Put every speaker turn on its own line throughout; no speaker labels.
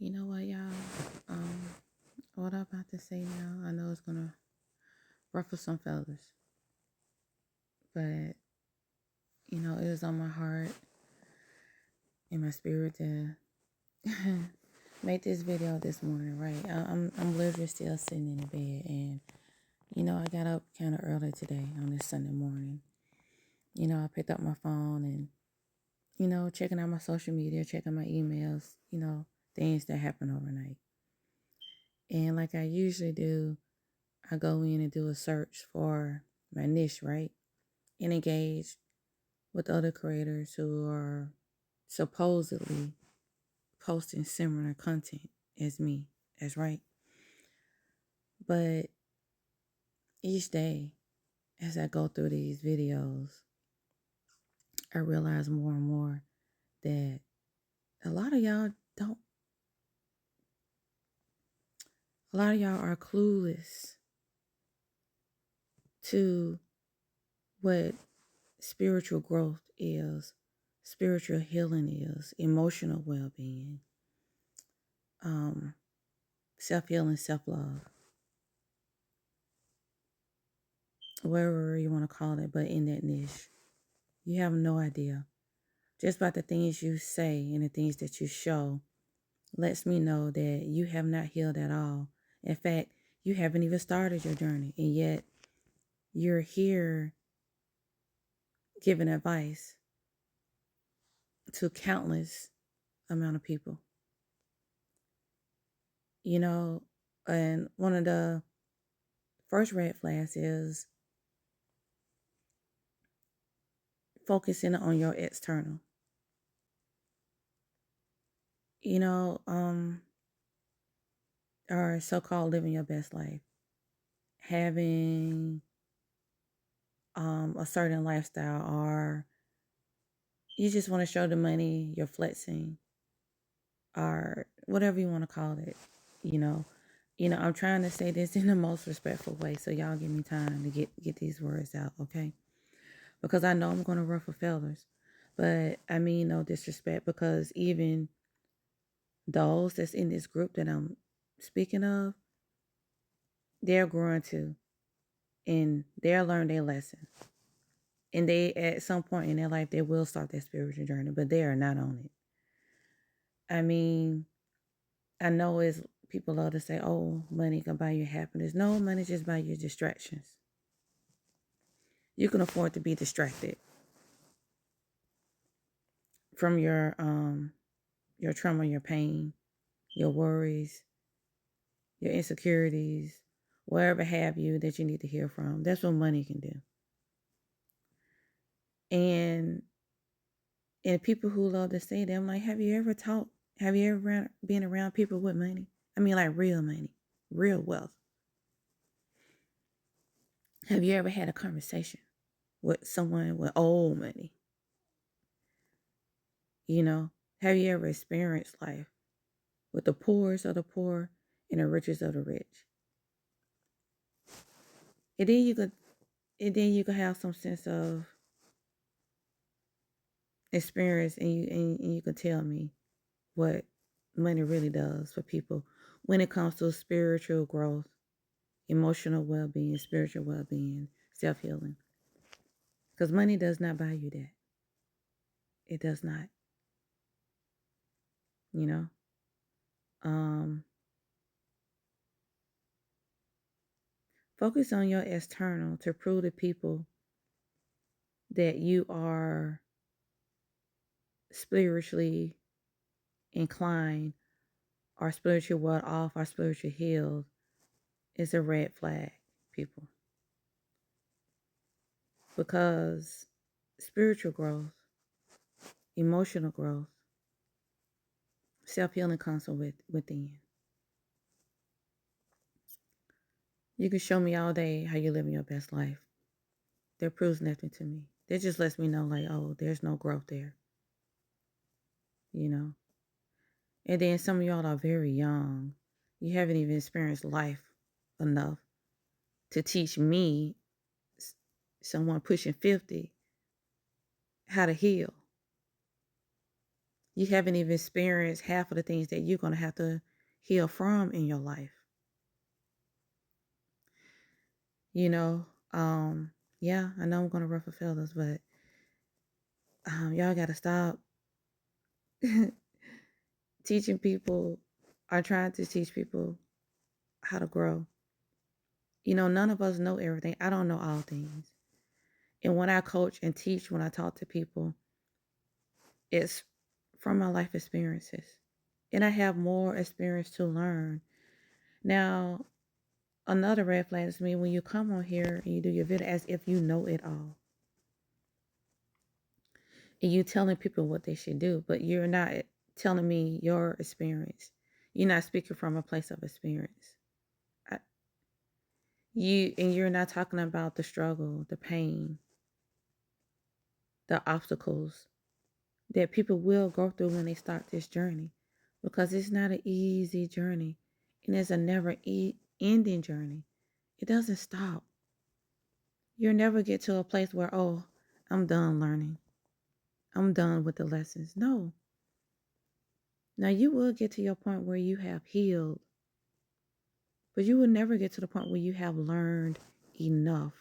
You know what, y'all? Um, what I'm about to say now, I know it's gonna ruffle some feathers, but it was on my heart and my spirit to make this video this morning. Right? I'm literally still sitting in the bed, and I got up kind of early today on this Sunday morning. I picked up my phone and checking out my social media, checking my emails. Things that happen overnight, and like I usually do, I go in and do a search for my niche, right? And engage with other creators who are supposedly posting similar content as me, as right. But each day, as I go through these videos, I realize more and more that a lot of y'all don't, a lot of y'all are clueless to what spiritual growth is, spiritual healing is, emotional well being, self healing, self love, whatever you want to call it, but in that niche. You have no idea. Just by the things you say and the things that you show lets me know that you have not healed at all. In fact, you haven't even started your journey, and yet you're here giving advice to countless amount of people. And one of the first red flags is focusing on your external. Or so-called living your best life, having a certain lifestyle, or you just want to show the money, you're flexing, or whatever you want to call it. I'm trying to say this in the most respectful way, so y'all give me time to get these words out, okay? Because I know I'm going to ruffle feathers, but I mean no disrespect, because even those that's in this group that I'm speaking of, they're growing too, and they'll learn their lesson. And they, at some point in their life, they will start their spiritual journey, but they are not on it. I mean, I know it's people love to say, oh, money can buy you happiness. No, money just buy you distractions. You can afford to be distracted from your trauma, your pain, your worries, your insecurities, wherever have you that you need to hear from. That's what money can do. And people who love to say that, I'm like, have you ever been around people with money? I mean, like real money, real wealth. Have you ever had a conversation with someone with old money? Have you ever experienced life with the poorest of the poor and the richest of the rich? And then you could have some sense of experience, and you could tell me what money really does for people when it comes to spiritual growth, emotional well-being, spiritual well-being, self-healing. Because money does not buy you that. It does not. Focus on your external to prove to people that you are spiritually inclined, or spiritually well off, or spiritually healed is a red flag, people. Because spiritual growth, emotional growth, self-healing comes from within. You can show me all day how you're living your best life. That proves nothing to me. That just lets me know, like, oh, there's no growth there. And then some of y'all are very young. You haven't even experienced life enough to teach me, someone pushing 50, how to heal. You haven't even experienced half of the things that you're going to have to heal from in your life. You know, yeah, I know I'm going to ruffle feathers, but y'all got to stop teaching people or trying to teach people how to grow. You know, none of us know everything. I don't know all things. And when I coach and teach, when I talk to people, it's from my life experiences. And I have more experience to learn. Now, another red flag is me when you come on here and you do your video as if you know it all. And you telling people what they should do, but you're not telling me your experience. You're not speaking from a place of experience. You're not talking about the struggle, the pain, the obstacles that people will go through when they start this journey, because it's not an easy journey, and it's a never ending journey. It doesn't stop. You'll never get to a place where, oh, I'm done learning. I'm done with the lessons. No. Now you will get to your point where you have healed, but you will never get to the point where you have learned enough.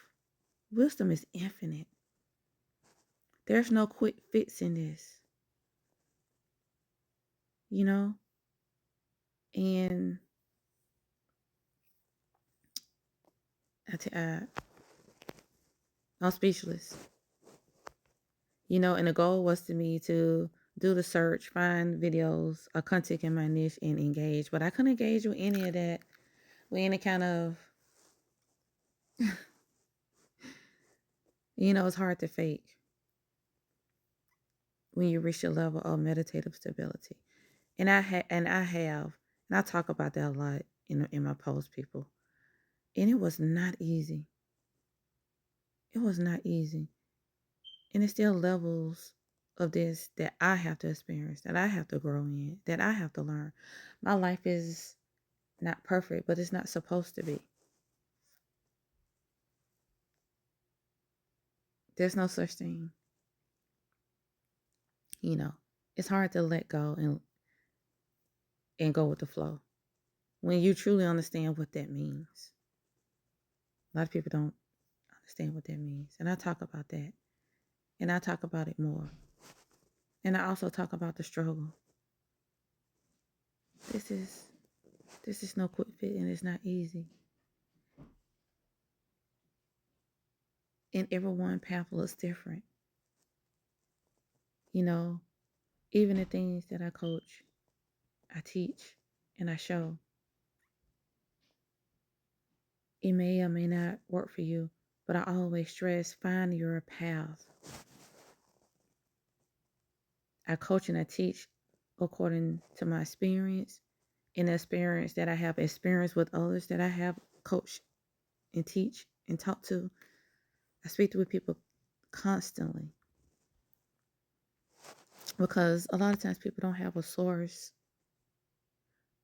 Wisdom is infinite. There's no quick fix in this, you know? And I'm speechless. You know, and the goal was to me to do the search, find videos or content in my niche and engage. But I couldn't engage with any of that, with any kind of, you know, it's hard to fake when you reach a level of meditative stability. And I talk about that a lot in my posts, people. And it was not easy. It was not easy. And it's still levels of this that I have to experience, that I have to grow in, that I have to learn. My life is not perfect, but it's not supposed to be. There's no such thing. You know, it's hard to let go and go with the flow when you truly understand what that means. A lot of people don't understand what that means. And I talk about that. And I talk about it more. And I also talk about the struggle. This is no quick fit, and it's not easy. And everyone's path looks different. You know, even the things that I coach, I teach, and I show, it may or may not work for you, but I always stress, find your path. I coach and I teach according to my experience and the experience that I have experienced with others that I have coached and teach and talk to. I speak with people constantly because a lot of times people don't have a source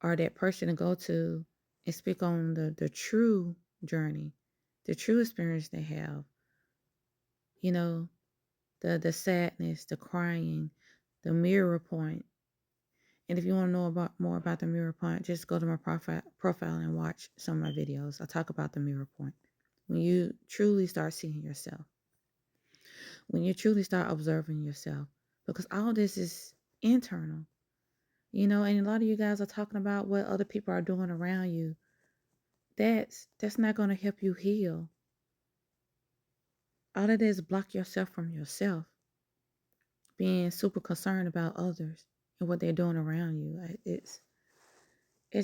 or that person to go to and speak on the true journey, the true experience they have. You know, the sadness, the crying, the mirror point. And if you want to know more about the mirror point, just go to my profile and watch some of my videos. I talk about the mirror point. When you truly start seeing yourself, when you truly start observing yourself, because all this is internal, you know, and a lot of you guys are talking about what other people are doing around you. That's not going to help you heal. All it is block yourself from yourself, being super concerned about others and what they're doing around you. It's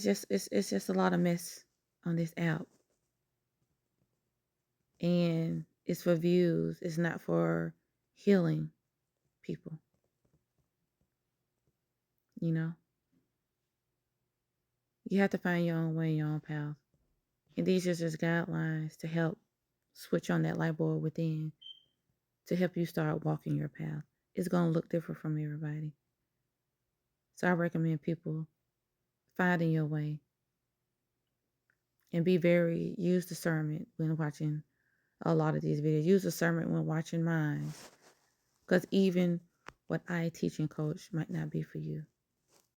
just a lot of mess on this app. And it's for views. It's not for healing people. You know? You have to find your own way, your own path. And these are just guidelines to help switch on that light bulb within, to help you start walking your path. It's going to look different from everybody. So I recommend people finding your way and use discernment when watching a lot of these videos. Use discernment when watching mine. Because even what I teach and coach might not be for you.